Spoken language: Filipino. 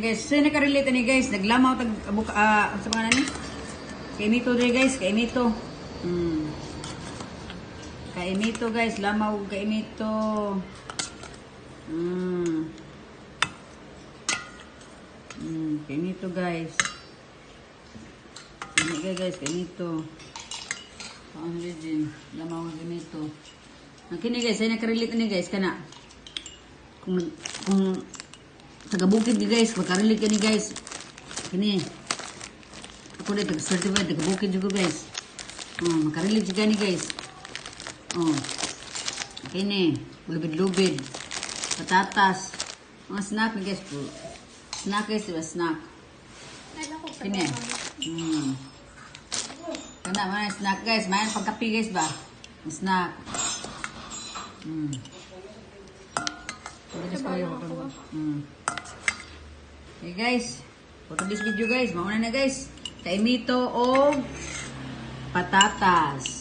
Guys, so nakarelate ni guys, naglamaw tag sa mga nani. Kay Mito dre guys, kay Mito. Kay Mito guys, lamaw kay Mito. Kay Mito guys. Kay guys, kay Mito. Ang legend, lamaw kay Mito. Nakini guys, ay nakarelate ni guys kana. Kung taga-bukid ni guys, magka-relate ka ni guys. Kini. Ako na taga-certified, taga-bukid juga guys. Magka-relate ka ni guys. Kini. Lubid-lubid. Patatas. Mga snack ni guys po. Snack guys, diba snack? Kini. Kana mga snack guys. Mayan pagkapi guys ba? Snack. Okay guys, for this video guys, mauna na guys. Kay Mito o patatas.